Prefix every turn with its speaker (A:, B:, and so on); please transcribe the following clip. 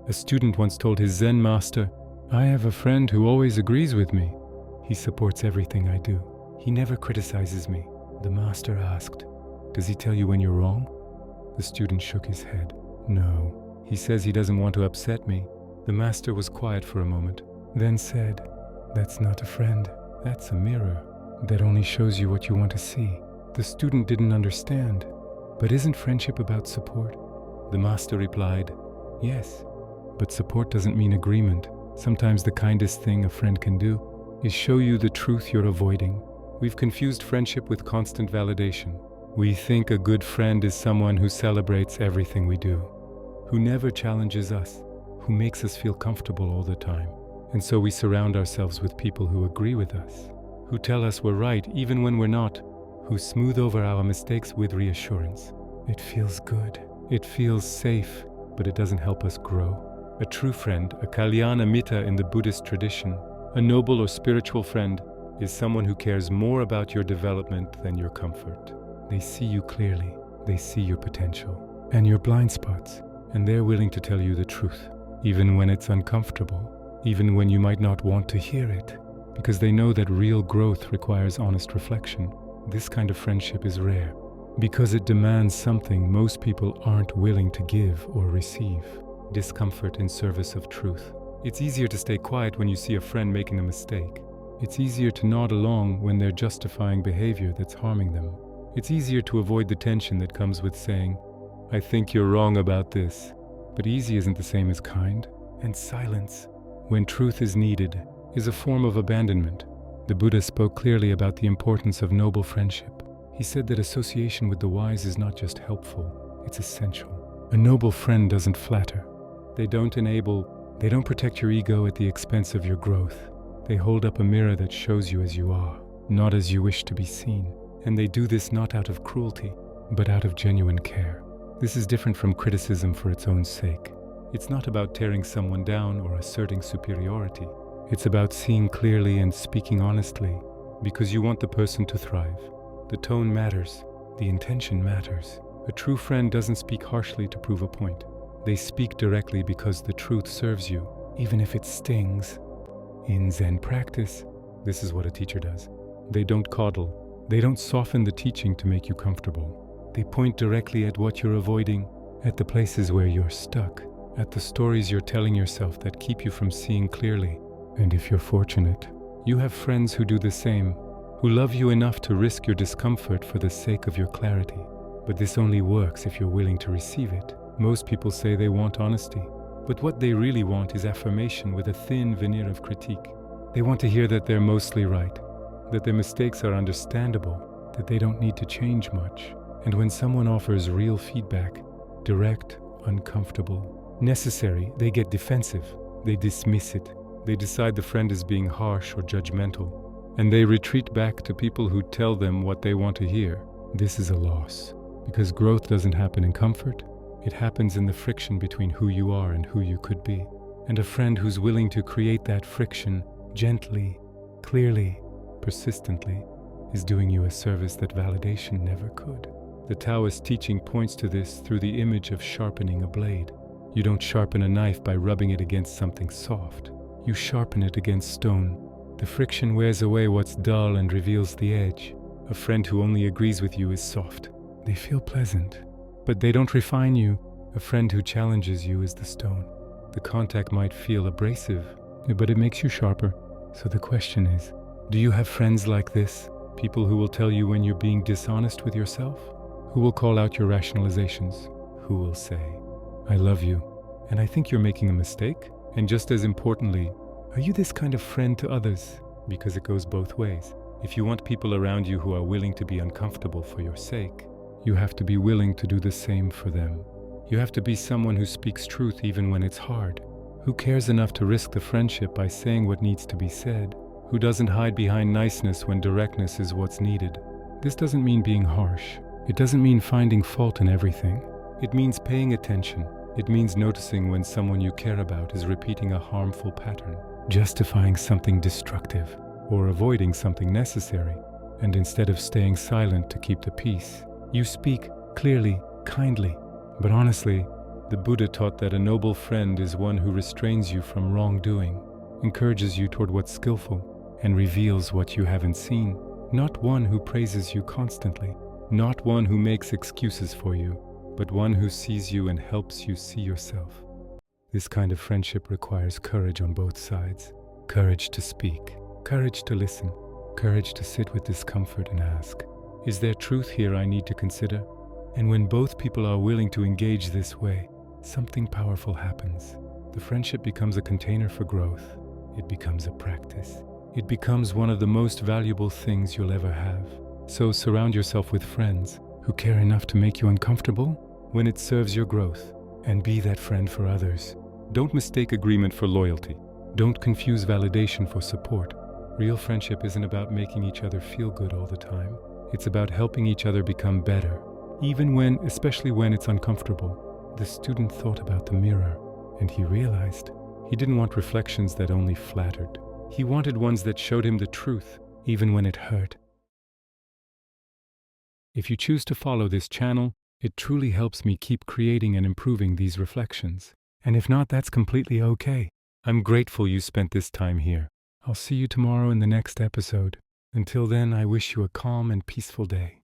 A: A student once told his Zen master, "I have a friend who always agrees with me. He supports everything I do. He never criticizes me." The master asked, "Does he tell you when you're wrong?" The student shook his head. "No. He says he doesn't want to upset me." The master was quiet for a moment, then said, "That's not a friend. That's a mirror. That only shows you what you want to see." The student didn't understand. "But isn't friendship about support?" The master replied, "Yes, but support doesn't mean agreement. Sometimes the kindest thing a friend can do is show you the truth you're avoiding." We've confused friendship with constant validation. We think a good friend is someone who celebrates everything we do, who never challenges us, who makes us feel comfortable all the time. And so we surround ourselves with people who agree with us, who tell us we're right even when we're not, who smooth over our mistakes with reassurance. It feels good. It feels safe, but it doesn't help us grow. A true friend, a Kalyana Mitta in the Buddhist tradition, a noble or spiritual friend, is someone who cares more about your development than your comfort. They see you clearly, they see your potential and your blind spots, and they're willing to tell you the truth, even when it's uncomfortable, even when you might not want to hear it, because they know that real growth requires honest reflection. This kind of friendship is rare, because it demands something most people aren't willing to give or receive: discomfort in service of truth. It's easier to stay quiet when you see a friend making a mistake. It's easier to nod along when they're justifying behavior that's harming them. It's easier to avoid the tension that comes with saying, "I think you're wrong about this." But easy isn't the same as kind. And silence, when truth is needed, is a form of abandonment. The Buddha spoke clearly about the importance of noble friendship. He said that association with the wise is not just helpful, it's essential. A noble friend doesn't flatter. They don't protect your ego at the expense of your growth. They hold up a mirror that shows you as you are, not as you wish to be seen. And they do this not out of cruelty, but out of genuine care. This is different from criticism for its own sake. It's not about tearing someone down or asserting superiority. It's about seeing clearly and speaking honestly, because you want the person to thrive. The tone matters. The intention matters. A true friend doesn't speak harshly to prove a point. They speak directly because the truth serves you, even if it stings. In Zen practice, this is what a teacher does. They don't coddle. They don't soften the teaching to make you comfortable. They point directly at what you're avoiding, at the places where you're stuck, at the stories you're telling yourself that keep you from seeing clearly. And if you're fortunate, you have friends who do the same, who love you enough to risk your discomfort for the sake of your clarity. But this only works if you're willing to receive it. Most people say they want honesty, but what they really want is affirmation with a thin veneer of critique. They want to hear that they're mostly right, that their mistakes are understandable, that they don't need to change much. And when someone offers real feedback, direct, uncomfortable, necessary, they get defensive. They dismiss it. They decide the friend is being harsh or judgmental. And they retreat back to people who tell them what they want to hear. This is a loss, because growth doesn't happen in comfort. It happens in the friction between who you are and who you could be. And a friend who's willing to create that friction gently, clearly, persistently, is doing you a service that validation never could. The Taoist teaching points to this through the image of sharpening a blade. You don't sharpen a knife by rubbing it against something soft. You sharpen it against stone. The friction wears away what's dull and reveals the edge. A friend who only agrees with you is soft. They feel pleasant, but they don't refine you. A friend who challenges you is the stone. The contact might feel abrasive, but it makes you sharper. So the question is, do you have friends like this? People who will tell you when you're being dishonest with yourself? Who will call out your rationalizations? Who will say, "I love you, and I think you're making a mistake"? And just as importantly, are you this kind of friend to others? Because it goes both ways. If you want people around you who are willing to be uncomfortable for your sake, you have to be willing to do the same for them. You have to be someone who speaks truth even when it's hard, who cares enough to risk the friendship by saying what needs to be said, who doesn't hide behind niceness when directness is what's needed. This doesn't mean being harsh. It doesn't mean finding fault in everything. It means paying attention. It means noticing when someone you care about is repeating a harmful pattern, justifying something destructive, or avoiding something necessary. And instead of staying silent to keep the peace, you speak clearly, kindly. But honestly, The Buddha taught that a noble friend is one who restrains you from wrongdoing, encourages you toward what's skillful, and reveals what you haven't seen. Not one who praises you constantly, not one who makes excuses for you, but one who sees you and helps you see yourself. This kind of friendship requires courage on both sides. Courage to speak, courage to listen, courage to sit with discomfort and ask, is there truth here I need to consider? And when both people are willing to engage this way, something powerful happens. The friendship becomes a container for growth. It becomes a practice. It becomes one of the most valuable things you'll ever have. So surround yourself with friends who care enough to make you uncomfortable when it serves your growth, and be that friend for others. Don't mistake agreement for loyalty. Don't confuse validation for support. Real friendship isn't about making each other feel good all the time. It's about helping each other become better, especially when it's uncomfortable. The student thought about the mirror, and he realized he didn't want reflections that only flattered. He wanted ones that showed him the truth, even when it hurt. If you choose to follow this channel, it truly helps me keep creating and improving these reflections. And if not, that's completely okay. I'm grateful you spent this time here. I'll see you tomorrow in the next episode. Until then, I wish you a calm and peaceful day.